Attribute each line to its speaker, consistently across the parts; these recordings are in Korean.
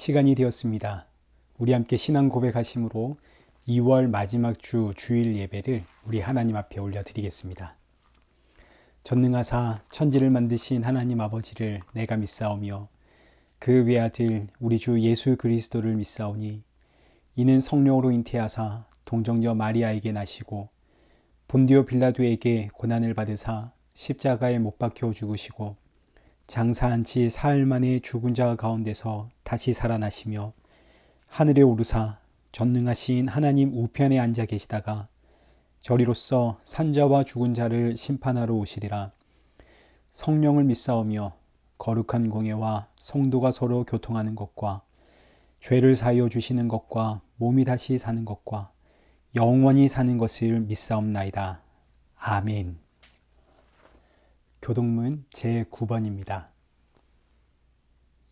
Speaker 1: 시간이 되었습니다. 우리 함께 신앙 고백하심으로 2월 마지막 주 주일 예배를 우리 하나님 앞에 올려드리겠습니다. 전능하사 천지를 만드신 하나님 아버지를 내가 믿사오며 그 외아들 우리 주 예수 그리스도를 믿사오니 이는 성령으로 잉태하사 동정녀 마리아에게 나시고 본디오 빌라도에게 고난을 받으사 십자가에 못 박혀 죽으시고 장사한 지 사흘 만에 죽은 자 가운데서 다시 살아나시며 하늘에 오르사 전능하신 하나님 우편에 앉아 계시다가 저리로서 산자와 죽은 자를 심판하러 오시리라. 성령을 믿사오며 거룩한 공예와 성도가 서로 교통하는 것과 죄를 사하여 주시는 것과 몸이 다시 사는 것과 영원히 사는 것을 믿사옵나이다. 아멘. 교동문 제9번입니다.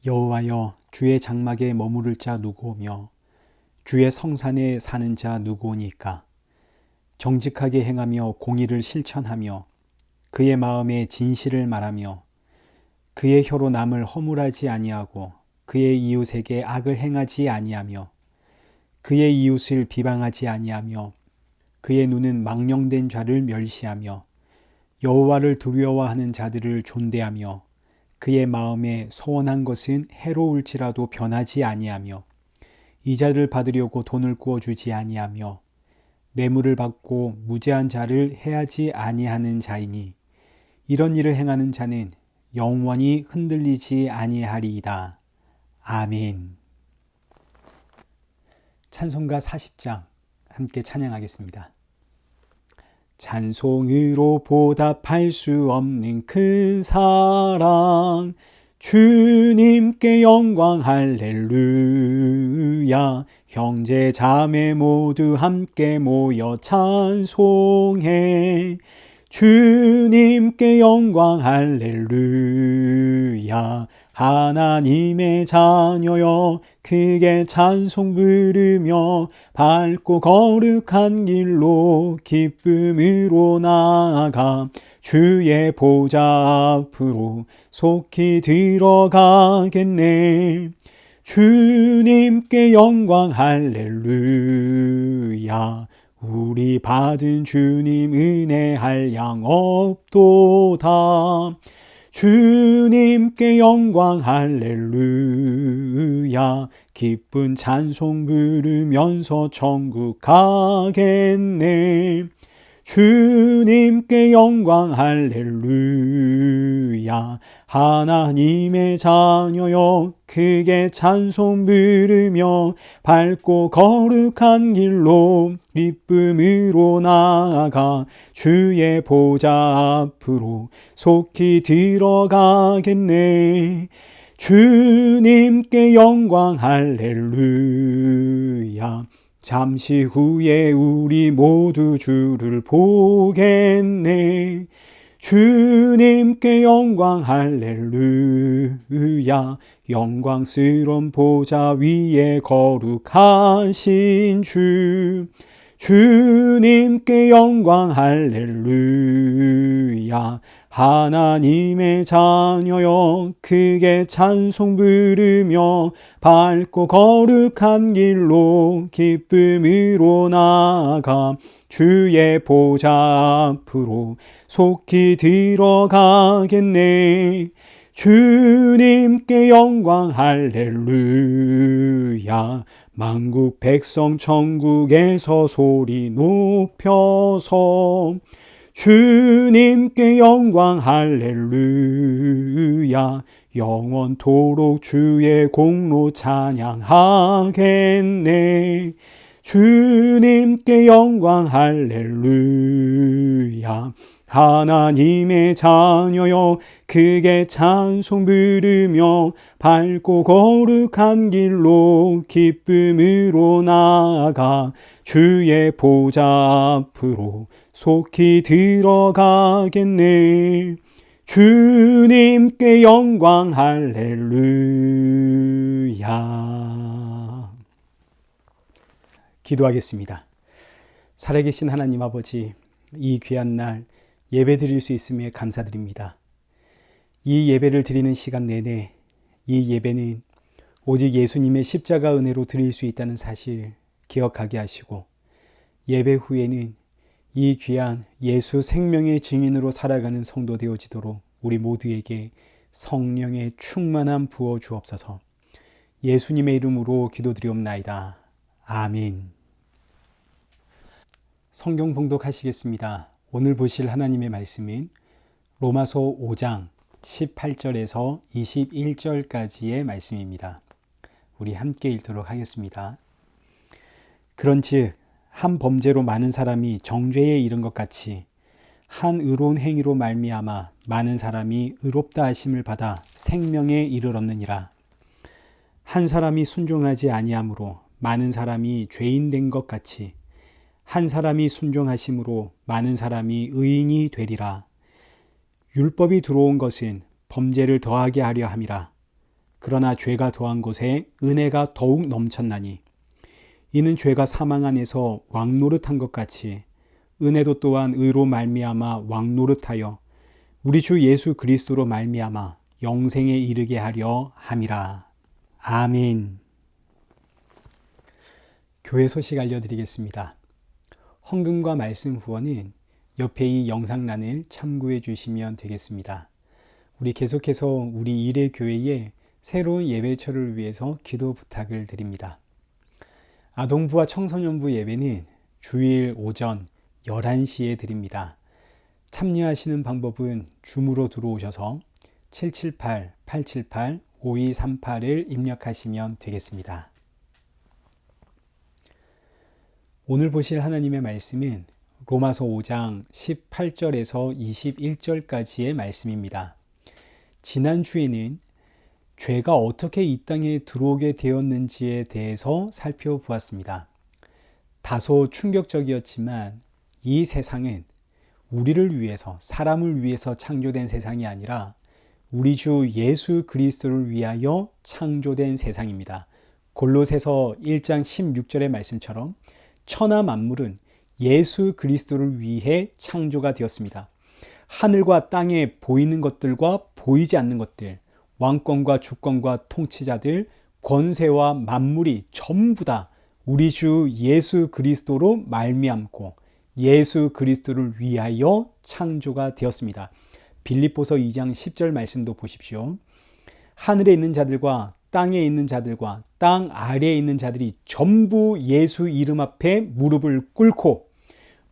Speaker 1: 여호와여, 주의 장막에 머무를 자 누구오며 주의 성산에 사는 자 누구오니까? 정직하게 행하며 공의를 실천하며 그의 마음에 진실을 말하며 그의 혀로 남을 허물하지 아니하고 그의 이웃에게 악을 행하지 아니하며 그의 이웃을 비방하지 아니하며 그의 눈은 망령된 자를 멸시하며 여호와를 두려워하는 자들을 존대하며 그의 마음에 소원한 것은 해로울지라도 변하지 아니하며 이자를 받으려고 돈을 구워주지 아니하며 뇌물을 받고 무죄한 자를 해하지 아니하는 자이니 이런 일을 행하는 자는 영원히 흔들리지 아니하리이다. 아멘. 찬송가 40장 함께 찬양하겠습니다. 찬송으로 보답할 수 없는 큰 사랑 주님께 영광 할렐루야. 형제 자매 모두 함께 모여 찬송해 주님께 영광 할렐루야. 하나님의 자녀여 크게 찬송 부르며 밝고 거룩한 길로 기쁨으로 나아가 주의 보좌 앞으로 속히 들어가겠네. 주님께 영광 할렐루야. 우리 받은 주님 은혜 한량 없도다. 주님께 영광 할렐루야. 기쁜 찬송 부르면서 천국 가겠네. 주님께 영광 할렐루야. 하나님의 자녀여 크게 찬송 부르며 밝고 거룩한 길로 기쁨으로 나아가 주의 보좌 앞으로 속히 들어가겠네. 주님께 영광 할렐루야. 잠시 후에 우리 모두 주를 보겠네. 주님께 영광 할렐루야. 영광스러운 보좌 위에 거룩하신 주 주님께 영광 할렐루야. 하나님의 자녀여 크게 찬송 부르며 밝고 거룩한 길로 기쁨으로 나아가 주의 보좌 앞으로 속히 들어가겠네. 주님께 영광 할렐루야. 만국 백성 천국에서 소리 높여서 주님께 영광 할렐루야. 영원토록 주의 공로 찬양하겠네. 주님께 영광 할렐루야. 하나님의 자녀여 크게 찬송 부르며 밝고 거룩한 길로 기쁨으로 나아가 주의 보좌 앞으로 속히 들어가겠네. 주님께 영광 할렐루야. 기도하겠습니다. 살아계신 하나님 아버지, 이 귀한 날 예배 드릴 수 있음에 감사드립니다. 이 예배를 드리는 시간 내내 이 예배는 오직 예수님의 십자가 은혜로 드릴 수 있다는 사실 기억하게 하시고, 예배 후에는 이 귀한 예수 생명의 증인으로 살아가는 성도 되어지도록 우리 모두에게 성령의 충만함 부어 주옵소서. 예수님의 이름으로 기도드리옵나이다. 아멘. 성경 봉독하시겠습니다. 오늘 보실 하나님의 말씀은 로마서 5장 18절에서 21절까지의 말씀입니다. 우리 함께 읽도록 하겠습니다. 그런즉 한 범죄로 많은 사람이 정죄에 이른 것 같이 한 의로운 행위로 말미암아 많은 사람이 의롭다 하심을 받아 생명에 이르렀느니라. 한 사람이 순종하지 아니함으로 많은 사람이 죄인 된 것 같이 한 사람이 순종하심으로 많은 사람이 의인이 되리라. 율법이 들어온 것은 범죄를 더하게 하려 함이라. 그러나 죄가 더한 곳에 은혜가 더욱 넘쳤나니 이는 죄가 사망 안에서 왕노릇한 것 같이 은혜도 또한 의로 말미암아 왕노릇하여 우리 주 예수 그리스도로 말미암아 영생에 이르게 하려 함이라. 아멘. 교회 소식 알려드리겠습니다. 헌금과 말씀 후원은 옆에 이 영상란을 참고해 주시면 되겠습니다. 우리 계속해서 우리 일의 교회에 새로운 예배처를 위해서 기도 부탁을 드립니다. 아동부와 청소년부 예배는 주일 오전 11시에 드립니다. 참여하시는 방법은 줌으로 들어오셔서 778-878-5238을 입력하시면 되겠습니다. 오늘 보실 하나님의 말씀은 로마서 5장 18절에서 21절까지의 말씀입니다. 지난주에는 죄가 어떻게 이 땅에 들어오게 되었는지에 대해서 살펴보았습니다. 다소 충격적이었지만 이 세상은 우리를 위해서, 사람을 위해서 창조된 세상이 아니라 우리 주 예수 그리스도를 위하여 창조된 세상입니다. 골로새서 1장 16절의 말씀처럼 천하 만물은 예수 그리스도를 위해 창조가 되었습니다. 하늘과 땅에 보이는 것들과 보이지 않는 것들, 왕권과 주권과 통치자들, 권세와 만물이 전부 다 우리 주 예수 그리스도로 말미암고 예수 그리스도를 위하여 창조가 되었습니다. 빌립보서 2장 10절 말씀도 보십시오. 하늘에 있는 자들과 땅에 있는 자들과 땅 아래에 있는 자들이 전부 예수 이름 앞에 무릎을 꿇고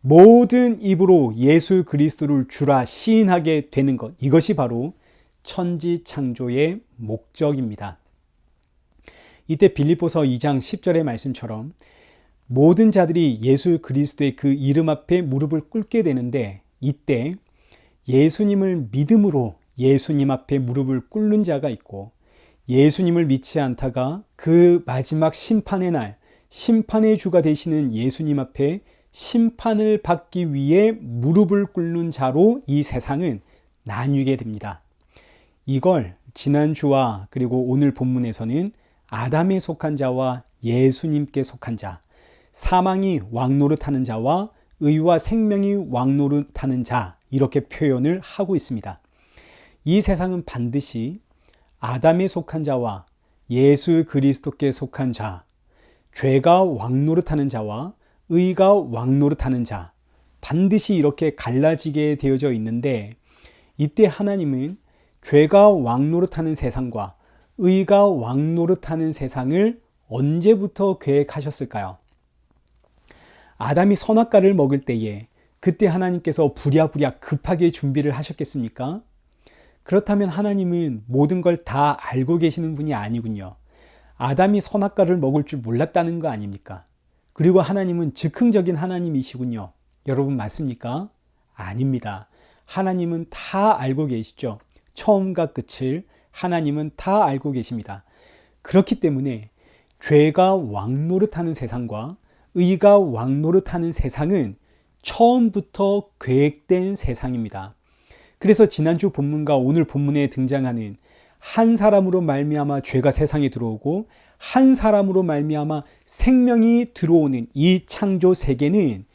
Speaker 1: 모든 입으로 예수 그리스도를 주라 시인하게 되는 것, 이것이 바로 천지 창조의 목적입니다. 이때 빌립보서 2장 10절의 말씀처럼 모든 자들이 예수 그리스도의 그 이름 앞에 무릎을 꿇게 되는데, 이때 예수님을 믿음으로 예수님 앞에 무릎을 꿇는 자가 있고, 예수님을 믿지 않다가 그 마지막 심판의 날, 심판의 주가 되시는 예수님 앞에 심판을 받기 위해 무릎을 꿇는 자로 이 세상은 나뉘게 됩니다. 이걸 지난주와 그리고 오늘 본문에서는 아담에 속한 자와 예수님께 속한 자, 사망이 왕노릇하는 자와 의와 생명이 왕노릇하는 자, 이렇게 표현을 하고 있습니다. 이 세상은 반드시 아담에 속한 자와 예수 그리스도께 속한 자, 죄가 왕노릇하는 자와 의가 왕노릇하는 자, 반드시 이렇게 갈라지게 되어져 있는데, 이때 하나님은 죄가 왕노릇하는 세상과 의가 왕노릇하는 세상을 언제부터 계획하셨을까요? 아담이 선악과를 먹을 때에 그때 하나님께서 부랴부랴 급하게 준비를 하셨겠습니까? 그렇다면 하나님은 모든 걸 다 알고 계시는 분이 아니군요. 아담이 선악과를 먹을 줄 몰랐다는 거 아닙니까? 그리고 하나님은 즉흥적인 하나님이시군요. 여러분 맞습니까? 아닙니다. 하나님은 다 알고 계시죠. 처음과 끝을 하나님은 다 알고 계십니다. 그렇기 때문에 죄가 왕노릇하는 세상과 의가 왕노릇하는 세상은 처음부터 계획된 세상입니다. 그래서 지난주 본문과 오늘 본문에 등장하는 한 사람으로 말미암아 죄가 세상에 들어오고 한 사람으로 말미암아 생명이 들어오는 이 창조 세계는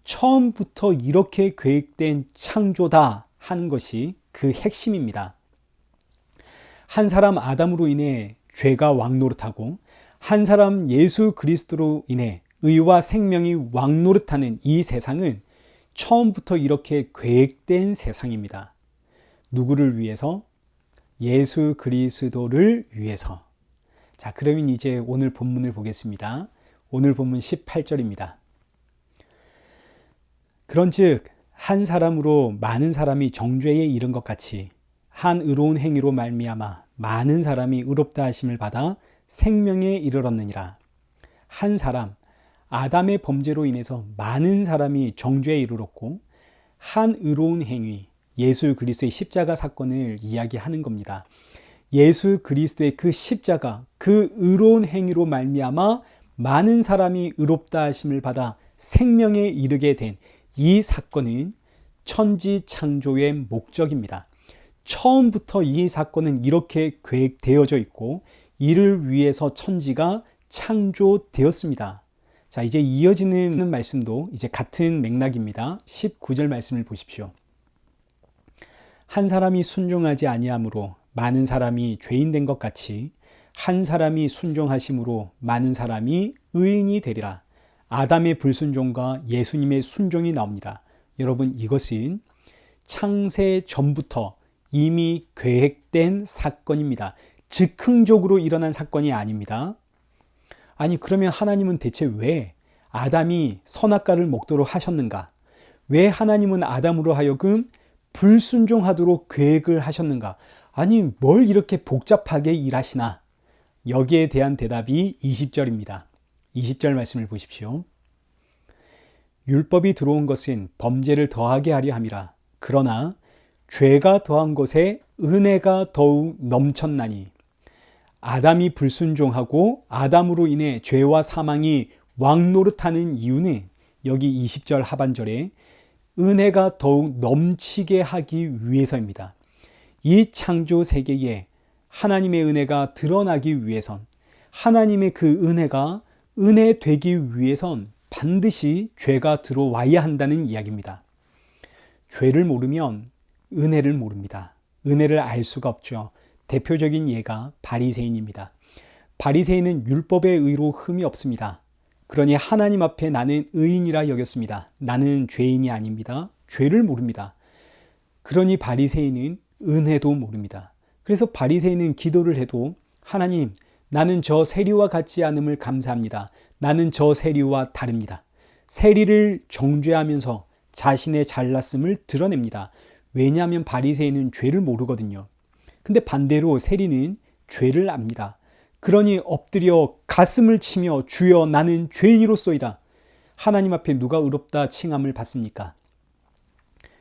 Speaker 1: 처음부터 이렇게 계획된 창조다 하는 것이 그 핵심입니다. 한 사람 아담으로 인해 죄가 왕노릇하고 한 사람 예수 그리스도로 인해 의와 생명이 왕노릇하는 이 세상은 처음부터 이렇게 계획된 세상입니다. 누구를 위해서? 예수 그리스도를 위해서. 자, 그러면 이제 오늘 본문을 보겠습니다. 오늘 본문 18절입니다. 그런즉 한 사람으로 많은 사람이 정죄에 이른 것 같이 한 의로운 행위로 말미암아 많은 사람이 의롭다 하심을 받아 생명에 이르렀느니라. 한 사람, 아담의 범죄로 인해서 많은 사람이 정죄에 이르렀고 한 의로운 행위, 예수 그리스도의 십자가 사건을 이야기하는 겁니다. 예수 그리스도의 그 십자가, 그 의로운 행위로 말미암아 많은 사람이 의롭다 하심을 받아 생명에 이르게 된 이 사건은 천지 창조의 목적입니다. 처음부터 이 사건은 이렇게 계획되어져 있고 이를 위해서 천지가 창조되었습니다. 자, 이제 이어지는 말씀도 이제 같은 맥락입니다. 19절 말씀을 보십시오. 한 사람이 순종하지 아니함으로 많은 사람이 죄인 된 것 같이 한 사람이 순종하심으로 많은 사람이 의인이 되리라. 아담의 불순종과 예수님의 순종이 나옵니다. 여러분, 이것은 창세 전부터 이미 계획된 사건입니다. 즉흥적으로 일어난 사건이 아닙니다. 아니, 그러면 하나님은 대체 왜 아담이 선악과를 먹도록 하셨는가? 왜 하나님은 아담으로 하여금 불순종하도록 계획을 하셨는가? 아니, 뭘 이렇게 복잡하게 일하시나? 여기에 대한 대답이 20절입니다. 20절 말씀을 보십시오. 율법이 들어온 것은 범죄를 더하게 하려 함이라. 그러나 죄가 더한 것에 은혜가 더욱 넘쳤나니. 아담이 불순종하고 아담으로 인해 죄와 사망이 왕노릇하는 이유는 여기 20절 하반절에 은혜가 더욱 넘치게 하기 위해서입니다. 이 창조 세계에 하나님의 은혜가 드러나기 위해선, 하나님의 그 은혜가 은혜 되기 위해선 반드시 죄가 들어와야 한다는 이야기입니다. 죄를 모르면 은혜를 모릅니다. 은혜를 알 수가 없죠. 대표적인 예가 바리새인입니다. 바리새인은 율법의 의로 흠이 없습니다. 그러니 하나님 앞에 나는 의인이라 여겼습니다. 나는 죄인이 아닙니다. 죄를 모릅니다. 그러니 바리새인은 은혜도 모릅니다. 그래서 바리새인은 기도를 해도 하나님, 나는 저 세리와 같지 않음을 감사합니다. 나는 저 세리와 다릅니다. 세리를 정죄하면서 자신의 잘났음을 드러냅니다. 왜냐하면 바리새인은 죄를 모르거든요. 근데 반대로 세리는 죄를 압니다. 그러니 엎드려 가슴을 치며 주여 나는 죄인이로소이다. 하나님 앞에 누가 의롭다 칭함을 받습니까?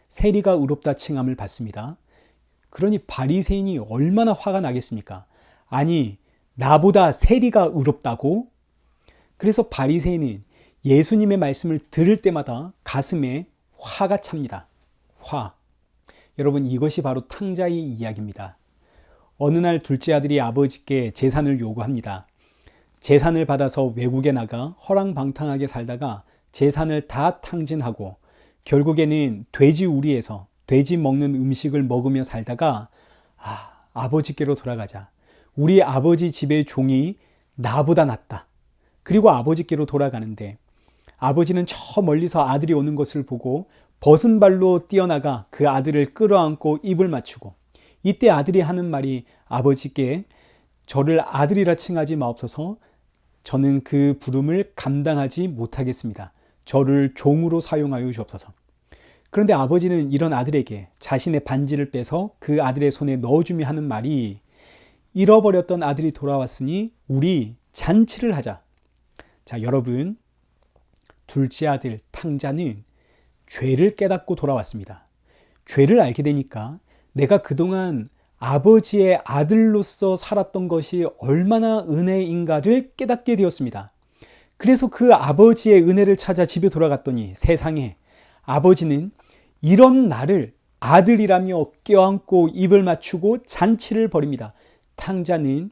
Speaker 1: 세리가 의롭다 칭함을 받습니다. 그러니 바리새인이 얼마나 화가 나겠습니까? 아니, 나보다 세리가 의롭다고? 그래서 바리새인은 예수님의 말씀을 들을 때마다 가슴에 화가 찹니다. 화. 여러분, 이것이 바로 탕자의 이야기입니다. 어느 날 둘째 아들이 아버지께 재산을 요구합니다. 재산을 받아서 외국에 나가 허랑방탕하게 살다가 재산을 다 탕진하고 결국에는 돼지 우리에서 돼지 먹는 음식을 먹으며 살다가 아버지께로 돌아가자. 우리 아버지 집의 종이 나보다 낫다. 그리고 아버지께로 돌아가는데 아버지는 저 멀리서 아들이 오는 것을 보고 벗은 발로 뛰어나가 그 아들을 끌어안고 입을 맞추고 이때 아들이 하는 말이 아버지께 저를 아들이라 칭하지 마옵소서. 저는 그 부름을 감당하지 못하겠습니다. 저를 종으로 사용하여 주옵소서. 그런데 아버지는 이런 아들에게 자신의 반지를 빼서 그 아들의 손에 넣어주며 하는 말이 잃어버렸던 아들이 돌아왔으니 우리 잔치를 하자. 자, 여러분, 둘째 아들 탕자는 죄를 깨닫고 돌아왔습니다. 죄를 알게 되니까 내가 그동안 아버지의 아들로서 살았던 것이 얼마나 은혜인가를 깨닫게 되었습니다. 그래서 그 아버지의 은혜를 찾아 집에 돌아갔더니 세상에 아버지는 이런 나를 아들이라며 껴안고 입을 맞추고 잔치를 벌입니다. 탕자는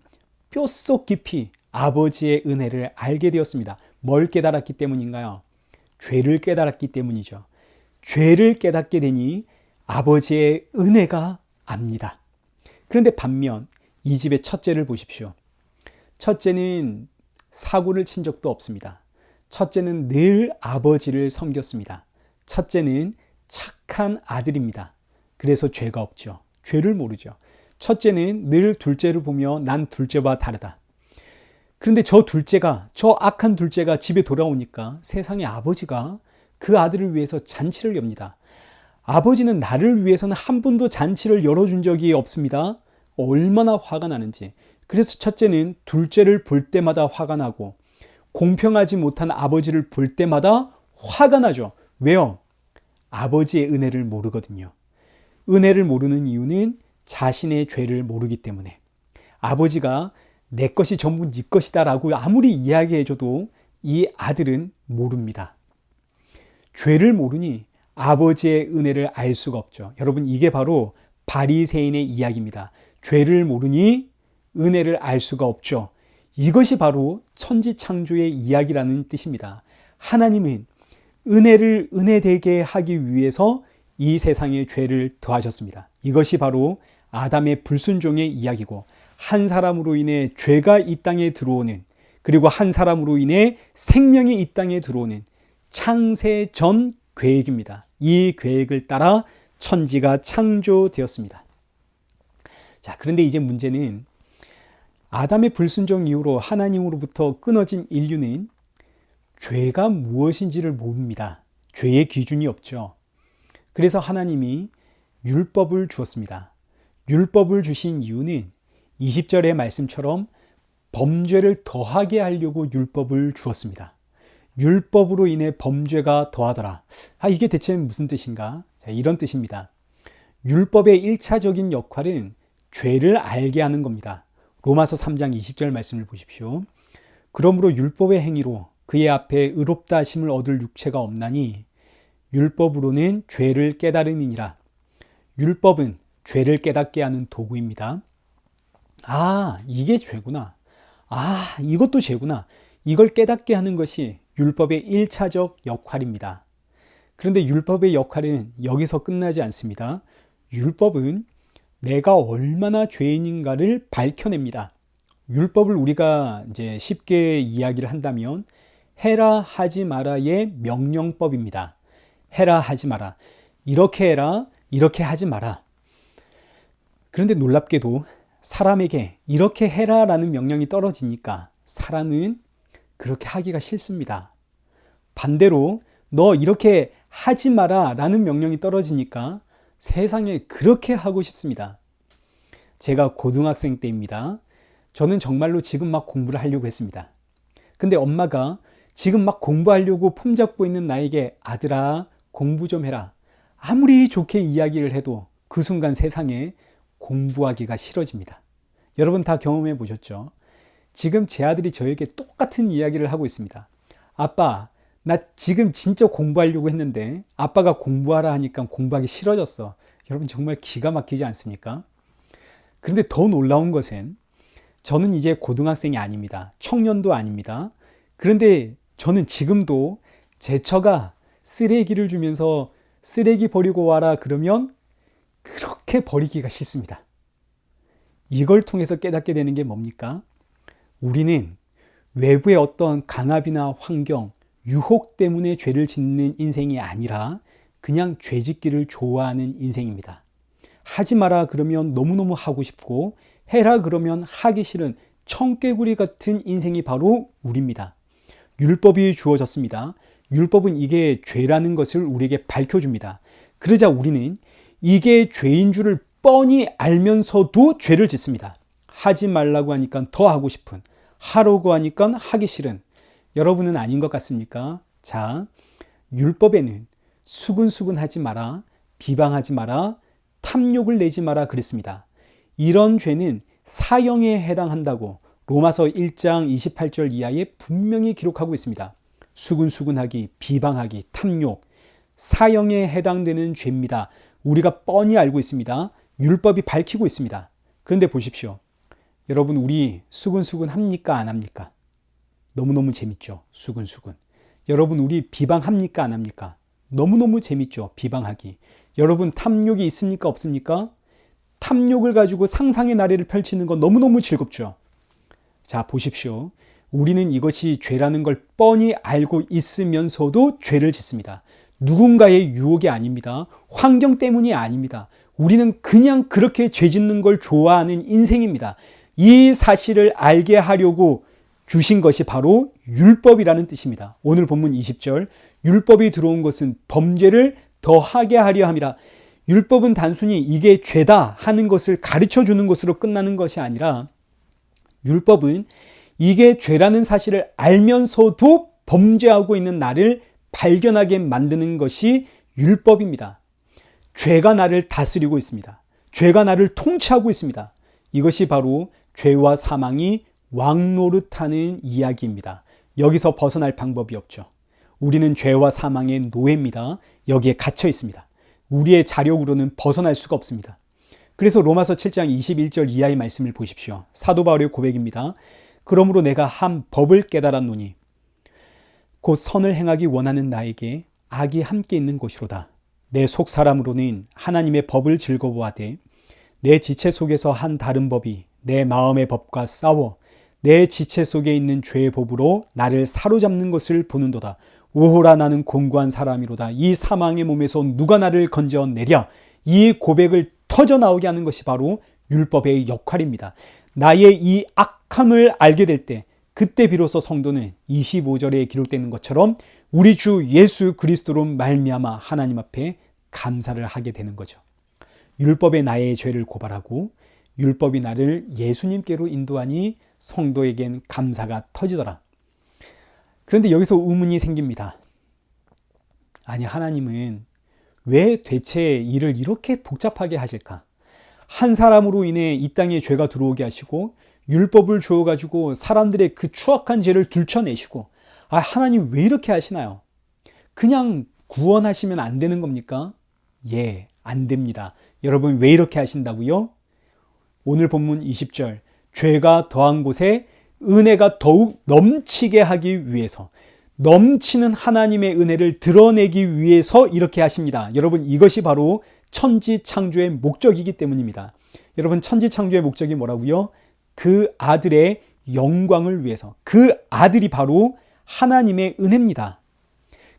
Speaker 1: 뼛속 깊이 아버지의 은혜를 알게 되었습니다. 뭘 깨달았기 때문인가요? 죄를 깨달았기 때문이죠. 죄를 깨닫게 되니 아버지의 은혜가 압니다. 그런데 반면 이 집의 첫째를 보십시오. 첫째는 사고를 친 적도 없습니다. 첫째는 늘 아버지를 섬겼습니다. 첫째는 착한 아들입니다. 그래서 죄가 없죠. 죄를 모르죠. 첫째는 늘 둘째를 보며 난 둘째와 다르다. 그런데 저 악한 둘째가 집에 돌아오니까 세상의 아버지가 그 아들을 위해서 잔치를 엽니다. 아버지는 나를 위해서는 한 번도 잔치를 열어준 적이 없습니다. 얼마나 화가 나는지. 그래서 첫째는 둘째를 볼 때마다 화가 나고 공평하지 못한 아버지를 볼 때마다 화가 나죠. 왜요? 아버지의 은혜를 모르거든요. 은혜를 모르는 이유는 자신의 죄를 모르기 때문에. 아버지가 내 것이 전부 네 것이다 라고 아무리 이야기해줘도 이 아들은 모릅니다. 죄를 모르니 아버지의 은혜를 알 수가 없죠. 여러분, 이게 바로 바리새인의 이야기입니다. 죄를 모르니 은혜를 알 수가 없죠. 이것이 바로 천지창조의 이야기라는 뜻입니다. 하나님은 은혜를 은혜되게 하기 위해서 이 세상에 죄를 더하셨습니다. 이것이 바로 아담의 불순종의 이야기고, 한 사람으로 인해 죄가 이 땅에 들어오는, 그리고 한 사람으로 인해 생명이 이 땅에 들어오는 창세 전 계획입니다. 이 계획을 따라 천지가 창조되었습니다. 자, 그런데 이제 문제는 아담의 불순종 이후로 하나님으로부터 끊어진 인류는 죄가 무엇인지를 모릅니다. 죄의 기준이 없죠. 그래서 하나님이 율법을 주었습니다. 율법을 주신 이유는 20절의 말씀처럼 범죄를 더하게 하려고 율법을 주었습니다. 율법으로 인해 범죄가 더하더라. 이게 대체 무슨 뜻인가? 자, 이런 뜻입니다. 율법의 1차적인 역할은 죄를 알게 하는 겁니다. 로마서 3장 20절 말씀을 보십시오. 그러므로 율법의 행위로 그의 앞에 의롭다 하심을 얻을 육체가 없나니 율법으로는 죄를 깨달음이니라. 율법은 죄를 깨닫게 하는 도구입니다. 이게 죄구나. 이것도 죄구나. 이걸 깨닫게 하는 것이 율법의 1차적 역할입니다. 그런데 율법의 역할은 여기서 끝나지 않습니다. 율법은 내가 얼마나 죄인인가를 밝혀냅니다. 율법을 우리가 이제 쉽게 이야기를 한다면 해라 하지 마라의 명령법입니다. 해라 하지 마라. 이렇게 해라. 이렇게 하지 마라. 그런데 놀랍게도 사람에게 이렇게 해라 라는 명령이 떨어지니까 사람은 그렇게 하기가 싫습니다. 반대로 너 이렇게 하지 마라 라는 명령이 떨어지니까 세상에 그렇게 하고 싶습니다. 제가 고등학생 때입니다. 저는 정말로 지금 막 공부를 하려고 했습니다. 근데 엄마가 지금 막 공부하려고 폼 잡고 있는 나에게 아들아 공부 좀 해라. 아무리 좋게 이야기를 해도 그 순간 세상에 공부하기가 싫어집니다. 여러분 다 경험해 보셨죠? 지금 제 아들이 저에게 똑같은 이야기를 하고 있습니다. 아빠, 나 지금 진짜 공부하려고 했는데 아빠가 공부하라 하니까 공부하기 싫어졌어. 여러분 정말 기가 막히지 않습니까? 그런데 더 놀라운 것은 저는 이제 고등학생이 아닙니다. 청년도 아닙니다. 그런데 저는 지금도 제 처가 쓰레기를 주면서 쓰레기 버리고 와라 그러면 그렇게 버리기가 싫습니다. 이걸 통해서 깨닫게 되는 게 뭡니까? 우리는 외부의 어떤 강압이나 환경, 유혹 때문에 죄를 짓는 인생이 아니라 그냥 죄 짓기를 좋아하는 인생입니다. 하지 마라 그러면 너무너무 하고 싶고 해라 그러면 하기 싫은 청개구리 같은 인생이 바로 우리입니다. 율법이 주어졌습니다. 율법은 이게 죄라는 것을 우리에게 밝혀줍니다. 그러자 우리는 이게 죄인 줄을 뻔히 알면서도 죄를 짓습니다. 하지 말라고 하니까 더 하고 싶은, 하라고 하니까 하기 싫은. 여러분은 아닌 것 같습니까? 자, 율법에는 수근수근하지 마라, 비방하지 마라, 탐욕을 내지 마라 그랬습니다. 이런 죄는 사형에 해당한다고 로마서 1장 28절 이하에 분명히 기록하고 있습니다. 수근수근하기, 비방하기, 탐욕, 사형에 해당되는 죄입니다. 우리가 뻔히 알고 있습니다. 율법이 밝히고 있습니다. 그런데 보십시오. 여러분 우리 수근수근 합니까? 안 합니까? 너무너무 재밌죠. 수근수근. 여러분 우리 비방합니까? 안 합니까? 너무너무 재밌죠. 비방하기. 여러분 탐욕이 있습니까? 없습니까? 탐욕을 가지고 상상의 나래를 펼치는 건 너무너무 즐겁죠. 자, 보십시오. 우리는 이것이 죄라는 걸 뻔히 알고 있으면서도 죄를 짓습니다. 누군가의 유혹이 아닙니다. 환경 때문이 아닙니다. 우리는 그냥 그렇게 죄 짓는 걸 좋아하는 인생입니다. 이 사실을 알게 하려고 주신 것이 바로 율법이라는 뜻입니다. 오늘 본문 20절, 율법이 들어온 것은 범죄를 더하게 하려 함이라. 율법은 단순히 이게 죄다 하는 것을 가르쳐 주는 것으로 끝나는 것이 아니라, 율법은 이게 죄라는 사실을 알면서도 범죄하고 있는 나를 발견하게 만드는 것이 율법입니다. 죄가 나를 다스리고 있습니다. 죄가 나를 통치하고 있습니다. 이것이 바로 죄와 사망이 왕노릇하는 이야기입니다. 여기서 벗어날 방법이 없죠. 우리는 죄와 사망의 노예입니다. 여기에 갇혀 있습니다. 우리의 자력으로는 벗어날 수가 없습니다. 그래서 로마서 7장 21절 이하의 말씀을 보십시오. 사도 바울의 고백입니다. 그러므로 내가 한 법을 깨달았노니 곧 선을 행하기 원하는 나에게 악이 함께 있는 것이로다. 내 속 사람으로는 하나님의 법을 즐거워하되 내 지체 속에서 한 다른 법이 내 마음의 법과 싸워 내 지체 속에 있는 죄의 법으로 나를 사로잡는 것을 보는도다. 오호라 나는 공고한 사람이로다. 이 사망의 몸에서 누가 나를 건져내랴. 이 고백을 터져 나오게 하는 것이 바로 율법의 역할입니다. 나의 이 악함을 알게 될 때, 그때 비로소 성도는 25절에 기록되는 것처럼 우리 주 예수 그리스도로 말미암아 하나님 앞에 감사를 하게 되는 거죠. 율법에 나의 죄를 고발하고 율법이 나를 예수님께로 인도하니 성도에겐 감사가 터지더라. 그런데 여기서 의문이 생깁니다. 아니, 하나님은 왜 대체 일을 이렇게 복잡하게 하실까? 한 사람으로 인해 이 땅에 죄가 들어오게 하시고 율법을 주어가지고 사람들의 그 추악한 죄를 들춰내시고, 하나님 왜 이렇게 하시나요? 그냥 구원하시면 안 되는 겁니까? 예, 안 됩니다. 여러분, 왜 이렇게 하신다고요? 오늘 본문 20절, 죄가 더한 곳에 은혜가 더욱 넘치게 하기 위해서, 넘치는 하나님의 은혜를 드러내기 위해서 이렇게 하십니다. 여러분, 이것이 바로 천지창조의 목적이기 때문입니다. 여러분, 천지창조의 목적이 뭐라고요? 그 아들의 영광을 위해서. 그 아들이 바로 하나님의 은혜입니다.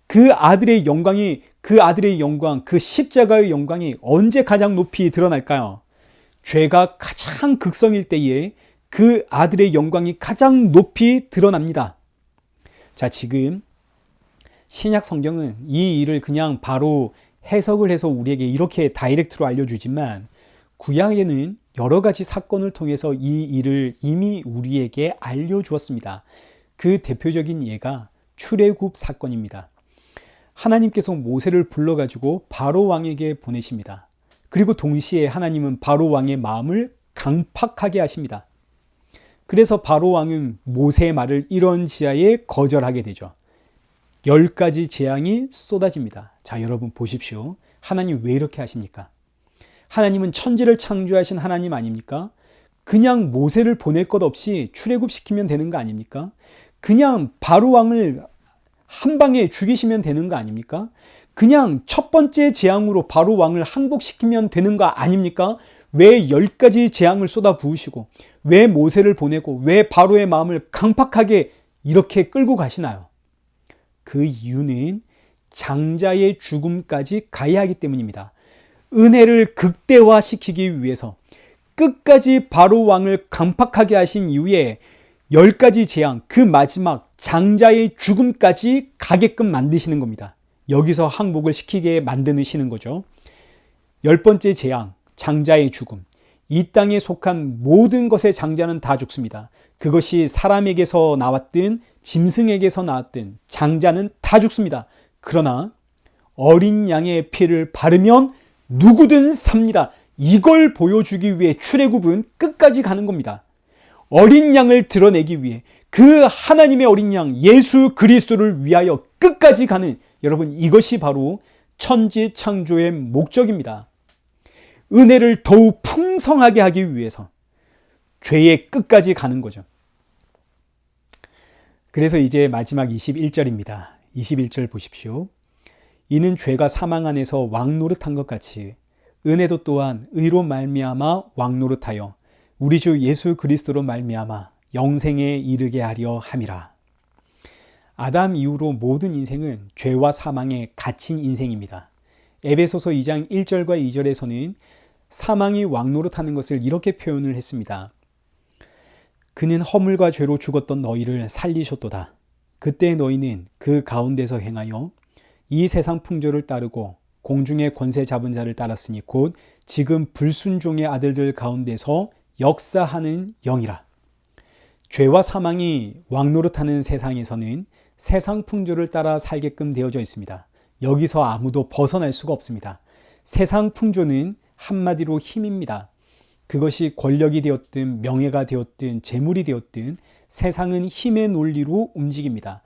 Speaker 1: 그 아들의 영광이, 그 아들의 영광, 그 십자가의 영광이 언제 가장 높이 드러날까요? 죄가 가장 극성일 때에 그 아들의 영광이 가장 높이 드러납니다. 자, 지금 신약 성경은 이 일을 그냥 바로 해석을 해서 우리에게 이렇게 다이렉트로 알려주지만, 구약에는 여러 가지 사건을 통해서 이 일을 이미 우리에게 알려주었습니다. 그 대표적인 예가 출애굽 사건입니다. 하나님께서 모세를 불러가지고 바로 왕에게 보내십니다. 그리고 동시에 하나님은 바로 왕의 마음을 강팍하게 하십니다. 그래서 바로 왕은 모세의 말을 이런 지하에 거절하게 되죠. 10가지 재앙이 쏟아집니다. 자, 여러분 보십시오. 하나님 왜 이렇게 하십니까? 하나님은 천지를 창조하신 하나님 아닙니까? 그냥 모세를 보낼 것 없이 출애굽시키면 되는 거 아닙니까? 그냥 바로 왕을 한 방에 죽이시면 되는 거 아닙니까? 그냥 첫 번째 재앙으로 바로 왕을 항복시키면 되는 거 아닙니까? 왜 10가지 재앙을 쏟아 부으시고, 왜 모세를 보내고, 왜 바로의 마음을 강팍하게 이렇게 끌고 가시나요? 그 이유는 장자의 죽음까지 가야 하기 때문입니다. 은혜를 극대화시키기 위해서 끝까지 바로 왕을 강팍하게 하신 이후에 10가지 재앙, 그 마지막 장자의 죽음까지 가게끔 만드시는 겁니다. 여기서 항복을 시키게 만드시는 거죠. 10번째 재앙, 장자의 죽음. 이 땅에 속한 모든 것의 장자는 다 죽습니다. 그것이 사람에게서 나왔든 짐승에게서 나왔든 장자는 다 죽습니다. 그러나 어린 양의 피를 바르면 누구든 삽니다. 이걸 보여주기 위해 출애굽은 끝까지 가는 겁니다. 어린 양을 드러내기 위해, 그 하나님의 어린 양 예수 그리스도를 위하여 끝까지 가는, 여러분, 이것이 바로 천지창조의 목적입니다. 은혜를 더욱 풍성하게 하기 위해서 죄의 끝까지 가는 거죠. 그래서 이제 마지막 21절입니다. 21절 보십시오. 이는 죄가 사망 안에서 왕노릇한 것 같이 은혜도 또한 의로 말미암아 왕노릇하여 우리 주 예수 그리스도로 말미암아 영생에 이르게 하려 함이라. 아담 이후로 모든 인생은 죄와 사망에 갇힌 인생입니다. 에베소서 2장 1절과 2절에서는 사망이 왕노릇하는 것을 이렇게 표현을 했습니다. 그는 허물과 죄로 죽었던 너희를 살리셨도다. 그때 너희는 그 가운데서 행하여 이 세상 풍조를 따르고 공중의 권세 잡은 자를 따랐으니 곧 지금 불순종의 아들들 가운데서 역사하는 영이라. 죄와 사망이 왕노릇하는 세상에서는 세상 풍조를 따라 살게끔 되어져 있습니다. 여기서 아무도 벗어날 수가 없습니다. 세상 풍조는 한마디로 힘입니다. 그것이 권력이 되었든 명예가 되었든 재물이 되었든 세상은 힘의 논리로 움직입니다.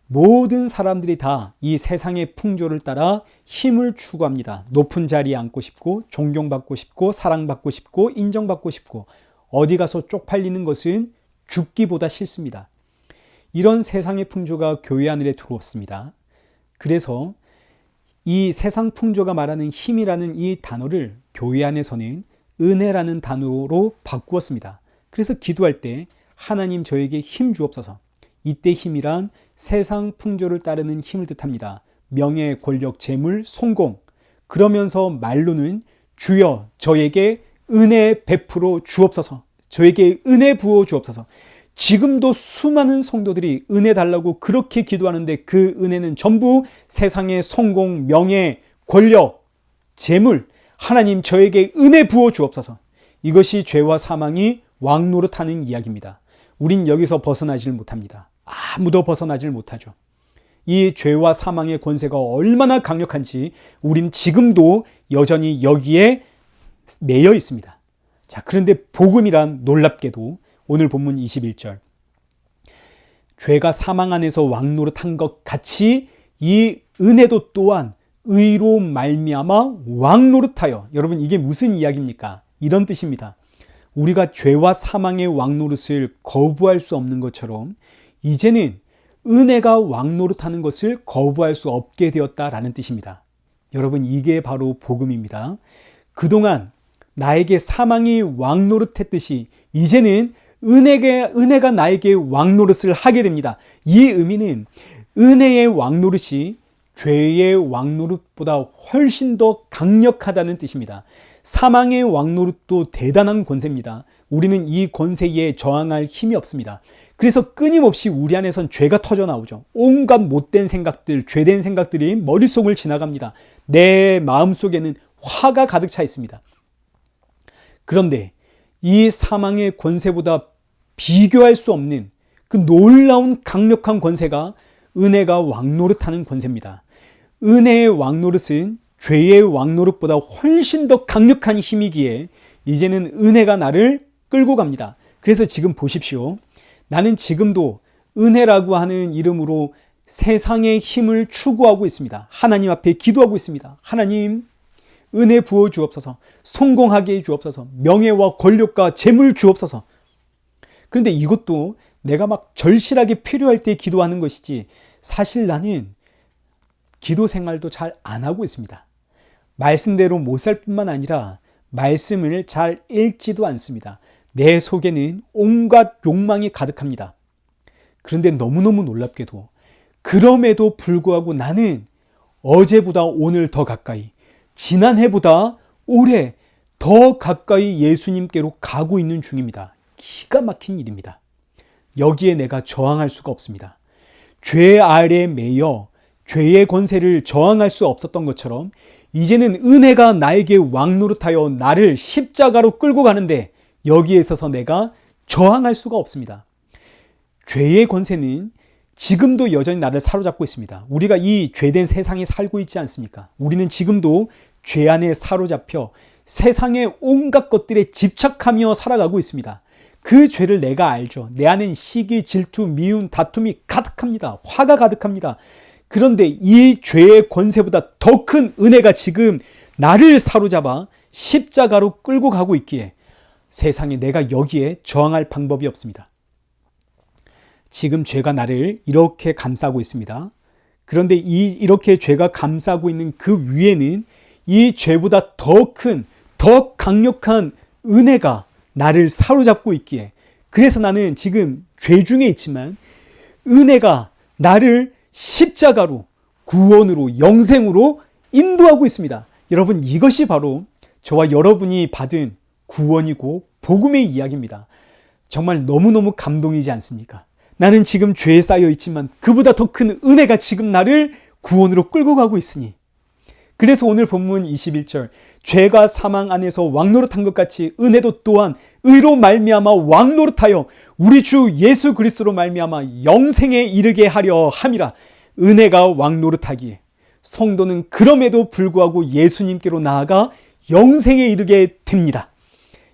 Speaker 1: 모든 사람들이 다 이 세상의 풍조를 따라 힘을 추구합니다. 높은 자리에 앉고 싶고 존경받고 싶고 사랑받고 싶고 인정받고 싶고 어디 가서 쪽팔리는 것은 죽기보다 싫습니다. 이런 세상의 풍조가 교회 안에 들어왔습니다. 그래서 이 세상 풍조가 말하는 힘이라는 이 단어를 교회 안에서는 은혜라는 단어로 바꾸었습니다. 그래서 기도할 때 하나님 저에게 힘 주옵소서. 이때 힘이란 세상 풍조를 따르는 힘을 뜻합니다. 명예, 권력, 재물, 성공. 그러면서 말로는 주여 저에게 은혜 베풀어 주옵소서. 저에게 은혜 부어 주옵소서. 지금도 수많은 성도들이 은혜 달라고 그렇게 기도하는데 그 은혜는 전부 세상의 성공, 명예, 권력, 재물, 하나님 저에게 은혜 부어 주옵소서. 이것이 죄와 사망이 왕노릇하는 이야기입니다. 우린 여기서 벗어나질 못합니다. 아무도 벗어나질 못하죠. 이 죄와 사망의 권세가 얼마나 강력한지 우린 지금도 여전히 여기에 매여 있습니다. 자, 그런데 복음이란 놀랍게도 오늘 본문 21절 죄가 사망 안에서 왕노릇한 것 같이 이 은혜도 또한 의로 말미암아 왕노릇하여. 여러분 이게 무슨 이야기입니까? 이런 뜻입니다. 우리가 죄와 사망의 왕노릇을 거부할 수 없는 것처럼 이제는 은혜가 왕노릇하는 것을 거부할 수 없게 되었다라는 뜻입니다. 여러분 이게 바로 복음입니다. 그동안 나에게 사망이 왕노릇했듯이 이제는 은혜가 나에게 왕노릇을 하게 됩니다. 이 의미는 은혜의 왕노릇이 죄의 왕노릇보다 훨씬 더 강력하다는 뜻입니다. 사망의 왕노릇도 대단한 권세입니다. 우리는 이 권세에 저항할 힘이 없습니다. 그래서 끊임없이 우리 안에선 죄가 터져 나오죠. 온갖 못된 생각들, 죄된 생각들이 머릿속을 지나갑니다. 내 마음속에는 화가 가득 차 있습니다. 그런데 이 사망의 권세보다 비교할 수 없는 그 놀라운 강력한 권세가 은혜가 왕노릇하는 권세입니다. 은혜의 왕노릇은 죄의 왕노릇보다 훨씬 더 강력한 힘이기에 이제는 은혜가 나를 끌고 갑니다. 그래서 지금 보십시오. 나는 지금도 은혜라고 하는 이름으로 세상의 힘을 추구하고 있습니다. 하나님 앞에 기도하고 있습니다. 하나님, 은혜 부어 주옵소서. 성공하게 해 주옵소서. 명예와 권력과 재물 주옵소서. 그런데 이것도 내가 막 절실하게 필요할 때 기도하는 것이지 사실 나는 기도 생활도 잘 안 하고 있습니다. 말씀대로 못 살 뿐만 아니라 말씀을 잘 읽지도 않습니다. 내 속에는 온갖 욕망이 가득합니다. 그런데 너무너무 놀랍게도 그럼에도 불구하고 나는 어제보다 오늘 더 가까이, 지난해보다 올해 더 가까이 예수님께로 가고 있는 중입니다. 기가 막힌 일입니다. 여기에 내가 저항할 수가 없습니다. 죄 아래에 매여 죄의 권세를 저항할 수 없었던 것처럼 이제는 은혜가 나에게 왕노릇하여 나를 십자가로 끌고 가는데 여기에 있어서 내가 저항할 수가 없습니다. 죄의 권세는 지금도 여전히 나를 사로잡고 있습니다. 우리가 이 죄된 세상에 살고 있지 않습니까? 우리는 지금도 죄 안에 사로잡혀 세상의 온갖 것들에 집착하며 살아가고 있습니다. 그 죄를 내가 알죠. 내 안엔 시기, 질투, 미움, 다툼이 가득합니다. 화가 가득합니다. 그런데 이 죄의 권세보다 더 큰 은혜가 지금 나를 사로잡아 십자가로 끌고 가고 있기에 세상에 내가 여기에 저항할 방법이 없습니다. 지금 죄가 나를 이렇게 감싸고 있습니다. 그런데 이렇게 죄가 감싸고 있는 그 위에는 이 죄보다 더 큰, 더 강력한 은혜가 나를 사로잡고 있기에 그래서 나는 지금 죄 중에 있지만 은혜가 나를 십자가로, 구원으로, 영생으로 인도하고 있습니다. 여러분, 이것이 바로 저와 여러분이 받은 구원이고 복음의 이야기입니다. 정말 너무너무 감동이지 않습니까? 나는 지금 죄에 쌓여 있지만 그보다 더 큰 은혜가 지금 나를 구원으로 끌고 가고 있으니, 그래서 오늘 본문 21절, 죄가 사망 안에서 왕노릇한 것 같이 은혜도 또한 의로 말미암아 왕노릇하여 우리 주 예수 그리스도로 말미암아 영생에 이르게 하려 함이라. 은혜가 왕노릇하기에 성도는 그럼에도 불구하고 예수님께로 나아가 영생에 이르게 됩니다.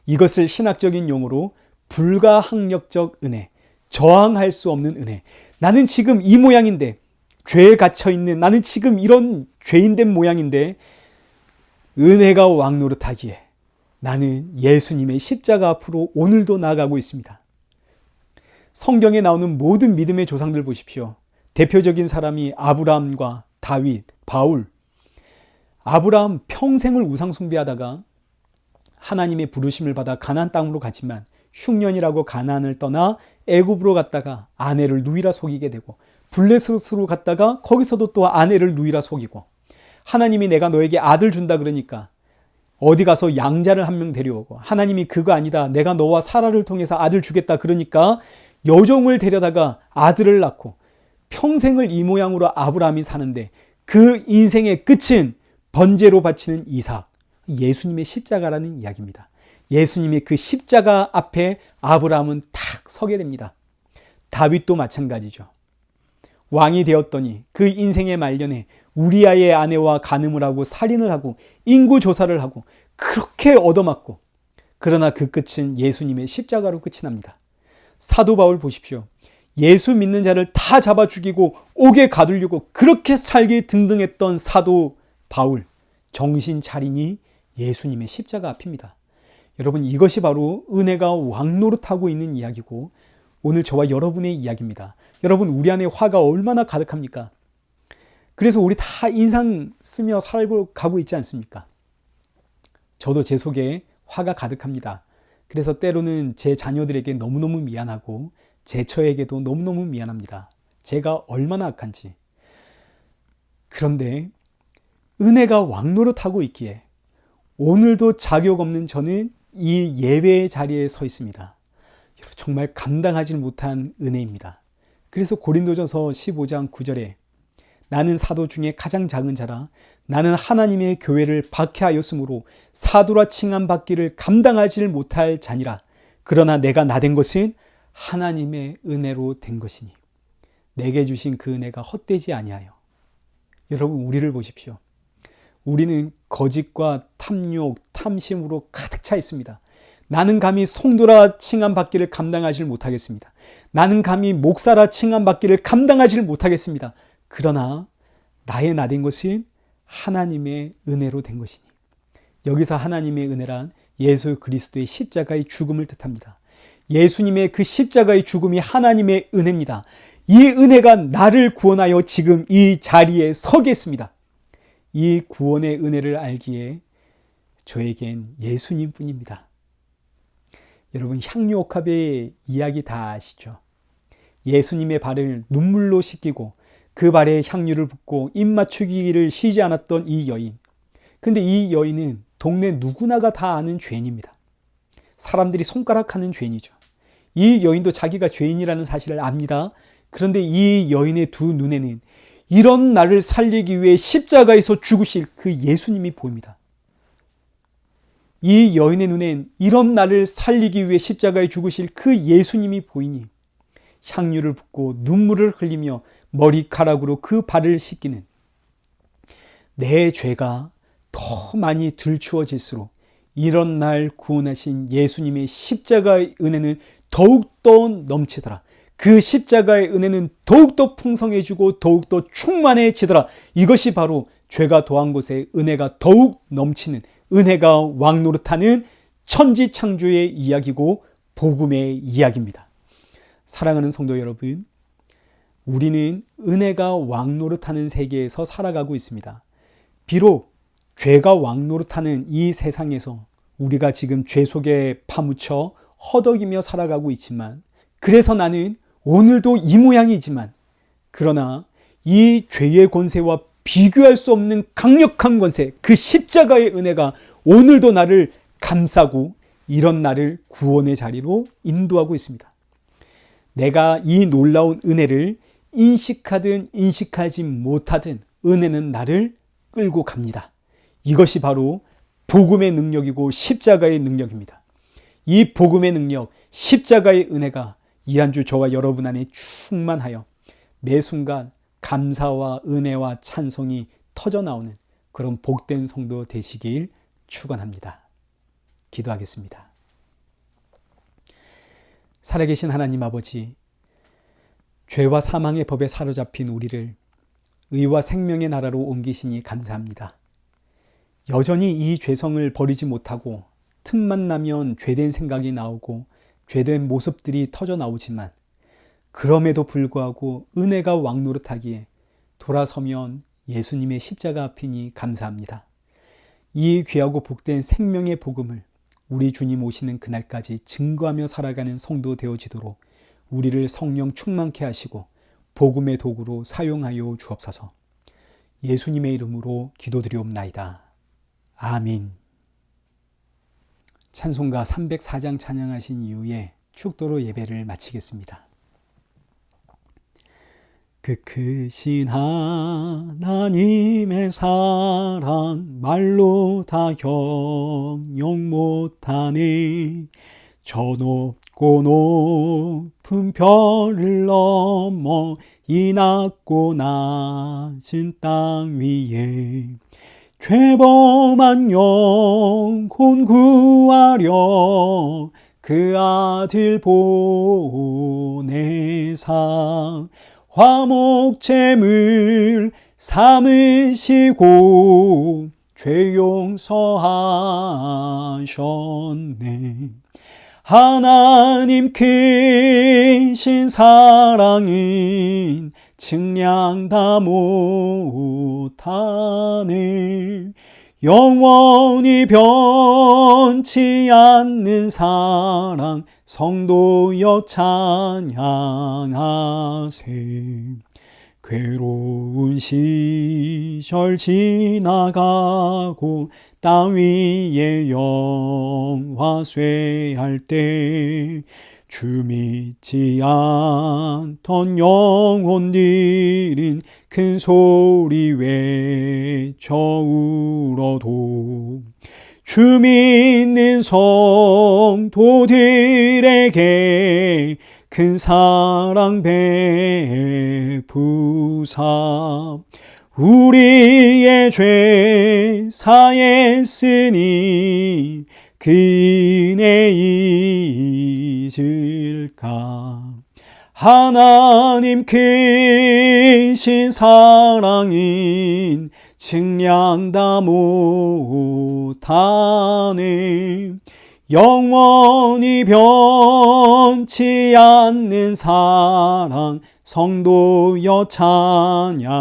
Speaker 1: 이것을 신학적인 용어로 불가항력적 은혜, 저항할 수 없는 은혜. 나는 지금 이 모양인데, 죄에 갇혀있는 나는 지금 이런 죄인된 모양인데 은혜가 왕노릇하기에 나는 예수님의 십자가 앞으로 오늘도 나아가고 있습니다. 성경에 나오는 모든 믿음의 조상들 보십시오. 대표적인 사람이 아브라함과 다윗, 바울. 아브라함 평생을 우상 숭배하다가 하나님의 부르심을 받아 가나안 땅으로 갔지만 흉년이라고 가나안을 떠나 애굽으로 갔다가 아내를 누이라 속이게 되고, 블레셋으로 갔다가 거기서도 또 아내를 누이라 속이고, 하나님이 내가 너에게 아들 준다 그러니까 어디 가서 양자를 한 명 데려오고, 하나님이 그거 아니다, 내가 너와 사라를 통해서 아들 주겠다 그러니까 여종을 데려다가 아들을 낳고, 평생을 이 모양으로 아브라함이 사는데 그 인생의 끝은 번제로 바치는 이삭, 예수님의 십자가라는 이야기입니다. 예수님의 그 십자가 앞에 아브라함은 탁 서게 됩니다. 다윗도 마찬가지죠. 왕이 되었더니 그 인생의 말년에 우리아의 아내와 간음을 하고 살인을 하고 인구 조사를 하고 그렇게 얻어맞고, 그러나 그 끝은 예수님의 십자가로 끝이 납니다. 사도 바울 보십시오. 예수 믿는 자를 다 잡아 죽이고 옥에 가두려고 그렇게 살기 등등했던 사도 바울, 정신 차리니 예수님의 십자가 앞입니다. 여러분, 이것이 바로 은혜가 왕노릇하고 있는 이야기고 오늘 저와 여러분의 이야기입니다. 여러분, 우리 안에 화가 얼마나 가득합니까? 그래서 우리 다 인상 쓰며 살고 가고 있지 않습니까? 저도 제 속에 화가 가득합니다. 그래서 때로는 제 자녀들에게 너무너무 미안하고 제 처에게도 너무너무 미안합니다. 제가 얼마나 악한지. 그런데 은혜가 왕노릇하고 있기에 오늘도 자격 없는 저는 이 예배의 자리에 서 있습니다. 정말 감당하지 못한 은혜입니다. 그래서 고린도전서 15장 9절에 나는 사도 중에 가장 작은 자라 나는 하나님의 교회를 박해하였으므로 사도라 칭함받기를 감당하지 못할 자니라. 그러나 내가 나된 것은 하나님의 은혜로 된 것이니 내게 주신 그 은혜가 헛되지 아니하여. 여러분, 우리를 보십시오. 우리는 거짓과 탐욕, 탐심으로 가득 차 있습니다. 나는 감히 성도라 칭함받기를 감당하지 못하겠습니다. 나는 감히 목사라 칭함받기를 감당하지 못하겠습니다. 그러나 나의 나된 것은 하나님의 은혜로 된 것이니. 여기서 하나님의 은혜란 예수 그리스도의 십자가의 죽음을 뜻합니다. 예수님의 그 십자가의 죽음이 하나님의 은혜입니다. 이 은혜가 나를 구원하여 지금 이 자리에 서게 했습니다. 이 구원의 은혜를 알기에 저에겐 예수님 뿐입니다. 여러분, 향유옥합의 이야기 다 아시죠? 예수님의 발을 눈물로 씻기고 그 발에 향유를 붓고 입 맞추기를 쉬지 않았던 이 여인. 그런데 이 여인은 동네 누구나가 다 아는 죄인입니다. 사람들이 손가락하는 죄인이죠. 이 여인도 자기가 죄인이라는 사실을 압니다. 그런데 이 여인의 두 눈에는 이런 나를 살리기 위해 십자가에서 죽으실 그 예수님이 보입니다. 이 여인의 눈엔 이런 나를 살리기 위해 십자가에 죽으실 그 예수님이 보이니 향유를 붓고 눈물을 흘리며 머리카락으로 그 발을 씻기는, 내 죄가 더 많이 들추어질수록 이런 날 구원하신 예수님의 십자가의 은혜는 더욱더 넘치더라. 그 십자가의 은혜는 더욱더 풍성해지고 더욱더 충만해지더라. 이것이 바로 죄가 더한 곳에 은혜가 더욱 넘치는, 은혜가 왕노릇하는 천지창조의 이야기고 복음의 이야기입니다. 사랑하는 성도 여러분, 우리는 은혜가 왕노릇하는 세계에서 살아가고 있습니다. 비록 죄가 왕노릇하는 이 세상에서 우리가 지금 죄 속에 파묻혀 허덕이며 살아가고 있지만, 그래서 나는 오늘도 이 모양이지만, 그러나 이 죄의 권세와 비교할 수 없는 강력한 권세, 그 십자가의 은혜가 오늘도 나를 감싸고 이런 나를 구원의 자리로 인도하고 있습니다. 내가 이 놀라운 은혜를 인식하든 인식하지 못하든 은혜는 나를 끌고 갑니다. 이것이 바로 복음의 능력이고 십자가의 능력입니다. 이 복음의 능력, 십자가의 은혜가 이 한 주 저와 여러분 안에 충만하여 매 순간 감사와 은혜와 찬송이 터져나오는 그런 복된 성도 되시길 축원합니다. 기도하겠습니다. 살아계신 하나님 아버지, 죄와 사망의 법에 사로잡힌 우리를 의와 생명의 나라로 옮기시니 감사합니다. 여전히 이 죄성을 버리지 못하고 틈만 나면 죄된 생각이 나오고 죄된 모습들이 터져 나오지만, 그럼에도 불구하고 은혜가 왕노릇하기에 돌아서면 예수님의 십자가 앞이니 감사합니다. 이 귀하고 복된 생명의 복음을 우리 주님 오시는 그날까지 증거하며 살아가는 성도 되어지도록 우리를 성령 충만케 하시고 복음의 도구로 사용하여 주옵소서. 예수님의 이름으로 기도드리옵나이다. 아멘. 찬송가 304장 찬양하신 이후에 축도로 예배를 마치겠습니다. 그 크신 하나님의 사랑 말로 다 형용 못하네. 저 높고 높은 별을 넘어 이 낮고 낮은 땅 위에 죄범한 영혼 구하려 그 아들 보내사 화목제물 삼으시고 죄 용서하셨네. 하나님 크신 사랑은 측량 다 못하네. 영원히 변치 않는 사랑 성도여 찬양하세. 괴로운 시절 지나가고 땅 위에 영화 쇠할 때 주 믿지 않던 영혼들은 큰 소리 외쳐 울어도 주 믿는 성도들에게 큰 사랑 베푸사 우리의 죄 사했으니 그 은혜 잊을까. 하나님 크신 사랑은 측량 다 못하네. 영원히 변치 않는 사랑 성도여 찬양하세.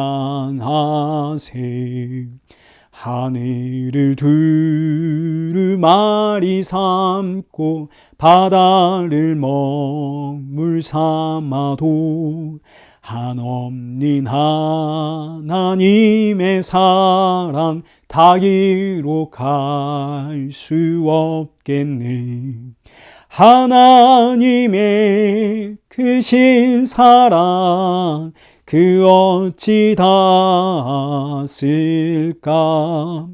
Speaker 1: 하늘을 두루마리 삼고 바다를 먹물 삼아도 한없는 하나님의 사랑 다 기록할 수 없겠네. 하나님의 크신 사랑 그 어찌 다 쓸까.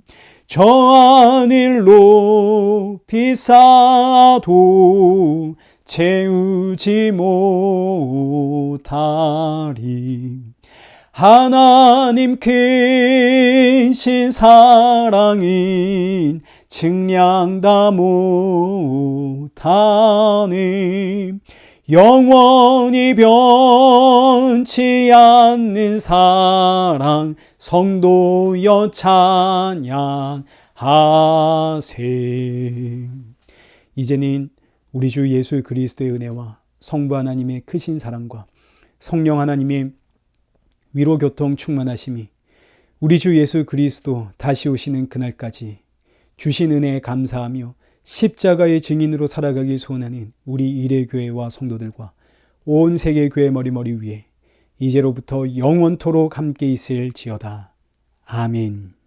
Speaker 1: 저 하늘 높이 쌓아도 채우지 못하리. 하나님 크신 사랑은 측량 다 못하네. 영원히 변치 않는 사랑 성도여 찬양하세. 이제는 우리 주 예수 그리스도의 은혜와 성부 하나님의 크신 사랑과 성령 하나님의 위로 교통 충만하심이 우리 주 예수 그리스도 다시 오시는 그날까지 주신 은혜에 감사하며 십자가의 증인으로 살아가길 소원하는 우리 일회교회와 성도들과 온 세계 교회 머리머리 위에 이제로부터 영원토록 함께 있을지어다. 아멘.